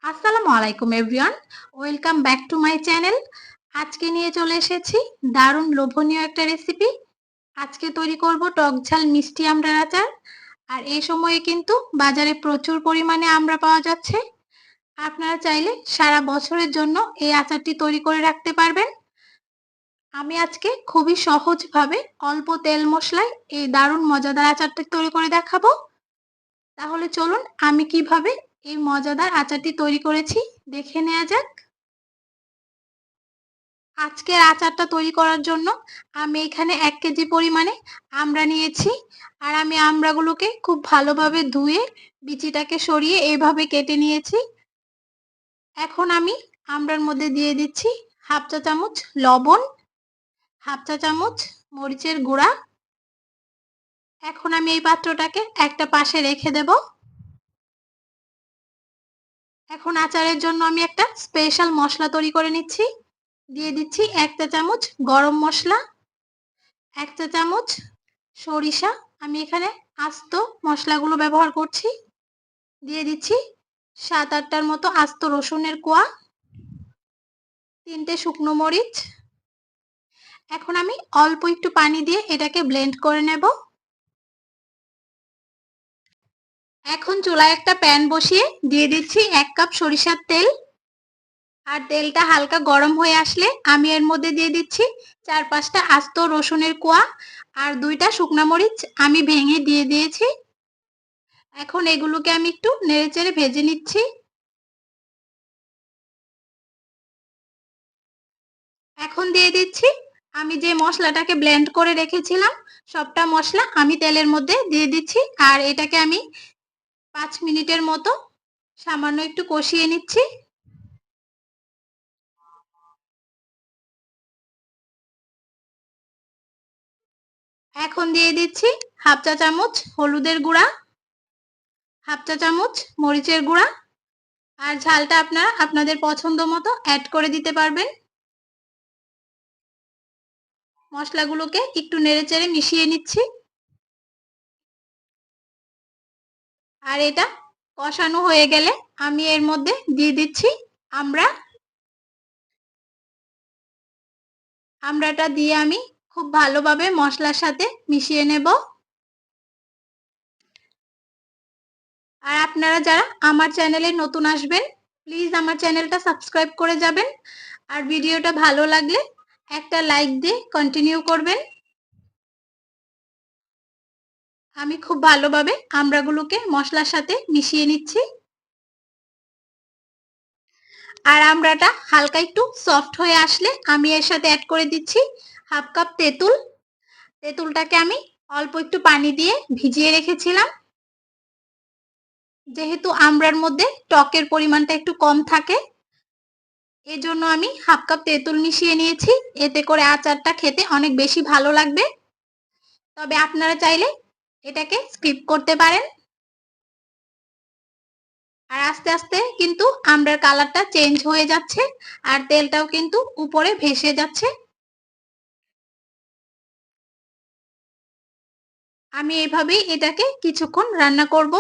আসসালামু আলাইকুম everyone, welcome back to my channel. আজকে নিয়ে চলে এসেছি দারুণ লোভনীয় একটা রেসিপি। আজকে তৈরি করব টক ঝাল মিষ্টি আমড়ার আচার। আর এই সময়ে কিন্তু বাজারে প্রচুর পরিমাণে আমড়া পাওয়া যাচ্ছে। আপনারা চাইলে সারা বছরের জন্য এই আচারটি তৈরি করে রাখতে পারবেন। আমি আজকে খুবই সহজভাবে অল্প তেল মশলায় এই দারুণ মজাদার আচারটি তৈরি করে দেখাবো। তাহলে চলুন আমি কিভাবে এই মজাদার আচারটি তৈরি করেছি দেখে নেওয়া যাক। আজকের আচারটা তৈরি করার জন্য আমি এখানে 1 কেজি পরিমাণে আমড়া নিয়েছি। আর আমি আমড়াগুলোকে খুব ভালোভাবে ধুয়ে বিচিটাকে সরিয়ে এইভাবে কেটে নিয়েছি। এখন আমি আমড়ার মধ্যে দিয়ে দিচ্ছি হাফ চা চামচ লবণ, হাফ চা চামচ মরিচের গুঁড়া। এখন আমি এই পাত্রটাকে একটা পাশে রেখে দেব। এখন আচারের জন্য আমি একটা স্পেশাল মশলা তৈরি করে নিচ্ছি। দিয়ে দিচ্ছি 1 চা চামচ গরম মশলা, 1 চা চামচ সরিষা। আমি এখানে আস্ত মশলাগুলো ব্যবহার করছি। দিয়ে দিচ্ছি 7-8টার মতো আস্ত রসুনের কোয়া, 3টে শুকনো মরিচ। এখন আমি অল্প একটু পানি দিয়ে এটাকে ব্লেন্ড করে নেব। এখন চুলায় একটা প্যান বসিয়ে দিয়ে দিচ্ছি 1 কাপ সরিষার তেল। আর তেলটা হালকা গরম হয়ে আসলে আমি এর মধ্যে দিয়ে দিচ্ছি 4-5টা আস্ত রসুনের কোয়া আর 2টা শুকনো মরিচ আমি ভেঙে দিয়ে দিয়েছি। এখন এগুলোকে আমি একটু নেড়েচেড়ে ভেজে নিচ্ছি। এখন দিয়ে দিচ্ছি আমি যে মশলাটাকে ব্লেন্ড করে রেখেছিলাম, সবটা মশলা আমি তেলের মধ্যে দিয়ে দিচ্ছি। আর এটাকে আমি 5 মিনিটের মতো সামান্য একটু কষিয়ে নিচ্ছি। এখন দিয়ে দিচ্ছি হাফ চা চামচ হলুদের গুঁড়া, হাফ চা চামচ মরিচের গুঁড়া। আর ঝালটা আপনারা আপনাদের পছন্দ মতো অ্যাড করে দিতে পারবেন। মশলাগুলোকে একটু নেড়েচেড়ে মিশিয়ে নিচ্ছি। আর এটা কষানো হয়ে গেলে আমি এর মধ্যে দিয়ে দিচ্ছি আমড়াটা দিয়ে আমি খুব ভালোভাবে মশলার সাথে মিশিয়ে নেব। আর আপনারা যারা আমার চ্যানেলে নতুন আসবেন, প্লিজ আমার চ্যানেলটা সাবস্ক্রাইব করে যাবেন। আর ভিডিওটা ভালো লাগলে একটা লাইক দিয়ে কন্টিনিউ করবেন। আমি খুব ভালোভাবে আমড়াগুলোকে মশলার সাথে মিশিয়ে নিচ্ছি। আর আমড়াটা হালকা একটু সফট হয়ে আসলে আমি এর সাথে অ্যাড করে দিচ্ছি হাফ কাপ তেঁতুল। তেঁতুলটাকে আমি অল্প একটু পানি দিয়ে ভিজিয়ে রেখেছিলাম। যেহেতু আমড়ার মধ্যে টকের পরিমাণটা একটু কম থাকে, এজন্য আমি হাফ কাপ তেঁতুল মিশিয়ে নিয়েছি। এতে করে আচারটা খেতে অনেক বেশি ভালো লাগবে। তবে আপনারা চাইলে এটাকে স্কিপ করতে পারেন। আর আস্তে আস্তে কিন্তু আমড়ার কালারটা চেঞ্জ হয়ে যাচ্ছে আর তেলটাও কিন্তু উপরে ভেসে যাচ্ছে। আমি এভাবেই এটাকে কিছুক্ষণ রান্না করব।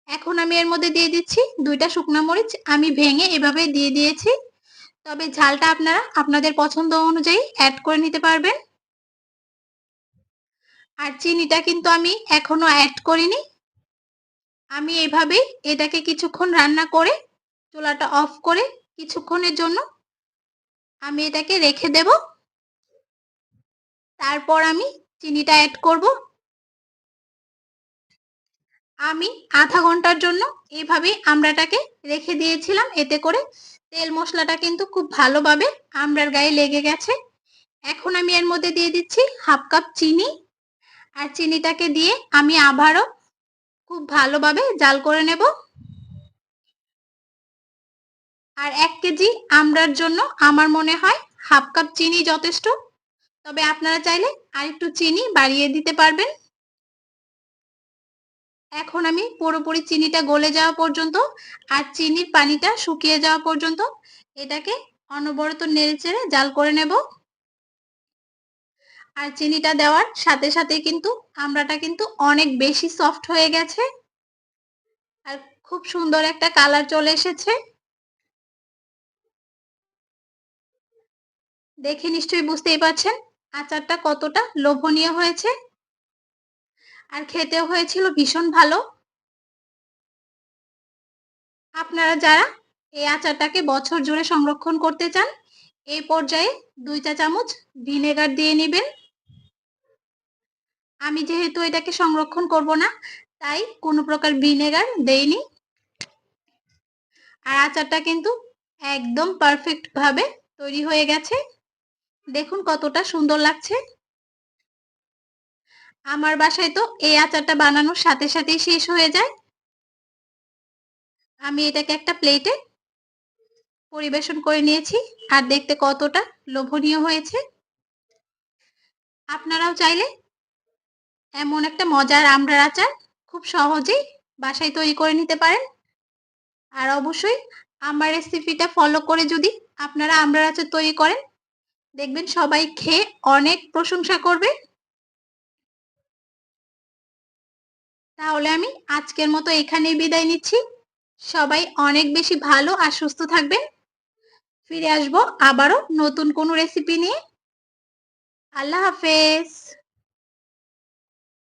এখন আমি এর মধ্যে দিয়ে দিচ্ছি 2টা শুকনো মরিচ আমি ভেঙে এভাবে দিয়ে দিয়েছি। তবে ঝালটা আপনারা আপনাদের পছন্দ অনুযায়ী অ্যাড করে নিতে পারবেন। আর চিনিটা কিন্তু আমি এখনো অ্যাড করিনি। আমি এভাবেই এটাকে কিছুক্ষণ রান্না করে চুলাটা অফ করে কিছুক্ষণের জন্য আমি এটাকে রেখে দেব। তারপর আমি চিনিটা অ্যাড করব। আমি আধা ঘন্টার জন্য এইভাবেই আমড়াটাকে রেখে দিয়েছিলাম। এতে করে তেল মশলাটা কিন্তু খুব ভালোভাবে আমড়ার গায়ে লেগে গেছে। এখন আমি এর মধ্যে দিয়ে দিচ্ছি হাফ কাপ চিনি। আর চিনিটাকে দিয়ে আমি আবারও খুব ভালোভাবে জাল করে নেব। আর 1 কেজি আমড়ার জন্য আমার মনে হয় হাফ কাপ চিনি যথেষ্ট। তবে আপনারা চাইলে আরেকটু চিনি বাড়িয়ে দিতে পারবেন। এখন আমি পুরোপুরি চিনিটা গলে যাওয়া পর্যন্ত আর চিনির পানিটা শুকিয়ে যাওয়া পর্যন্ত এটাকে অনবরত নেড়েচেড়ে জাল করে নেব। আর চিনিটা দেওয়ার সাথে সাথে কিন্তু আমড়াটা কিন্তু অনেক বেশি সফট হয়ে গেছে। আর খুব সুন্দর একটা কালার চলে এসেছে। দেখে নিশ্চয়ই বুঝতেই পারছেন আচারটা কতটা লোভনীয় হয়েছে, আর খেতেও হয়েছিল ভীষণ ভালো। আপনারা যারা এই আচারটাকে বছর জুড়ে সংরক্ষণ করতে চান, এই পর্যায়ে 2 চা চামচ ভিনেগার দিয়ে নিবেন। আমি যেহেতু এটাকে সংরক্ষণ করব না, তাই কোনো প্রকার ভিনেগার দেইনি। আর আচারটা কিন্তু একদম পারফেক্ট ভাবে তৈরি হয়ে গেছে। দেখুন কতটা সুন্দর লাগছে। আমার বাসায় তো এই আচারটা বানানোর সাথে সাথেই শেষ হয়ে যায়। আমি এটাকে একটা প্লেটে পরিবেশন করে নিয়েছি, আর দেখতে কতটা লোভনীয় হয়েছে। আপনারাও চাইলে এমন একটা মজার আমড়ার আচার খুব সহজেই বাসায় তৈরি করে নিতে পারেন। আর অবশ্যই আমার রেসিপিটা ফলো করে যদি আপনারা আমড়ার আচার তৈরি করেন, দেখবেন সবাই খেয়ে অনেক প্রশংসা করবে। তাহলে আমি আজকের মতো এখানেই বিদায় নিচ্ছি। সবাই অনেক বেশি ভালো আর সুস্থ থাকবেন। ফিরে আসবো আবারও নতুন কোনো রেসিপি নিয়ে। আল্লাহ হাফেজ।